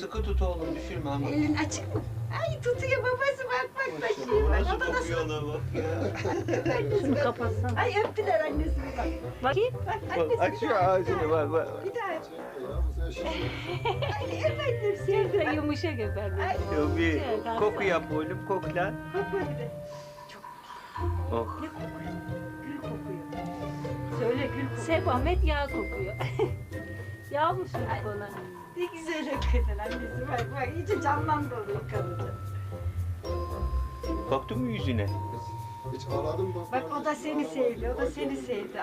Sıkı tut oğlum, düşürme ama. Elin açık mı? Ay tutuyor babası, bak bak taşıyor. Bak, Nasıl o da nasıl? kokuyor ona bak ya. Annesi bak. Kapatsana. Ay öptüler annesini bak. Bakayım. Bak Bak, annesi aç bir şu daha, ağzını bak bak. Bir daha. Ay efendim sevdi Sevdi bak. yumuşak efendim. Ay Yok bir Güzel, kalsın. koku yap oğlum, kokla. kokma bir de. Oh. Ne kokuyor? Gül kokuyor. Söyle gül kokuyor. Sebamet yağ kokuyor. Yağ mı sürdük ona? Ne güzel hakikaten annesi bak bak iyice canlandı onu yıkanınca. Baktın mı yüzüne? Hiç ağladın mı? Bak o da seni sevdi, o da seni sevdi.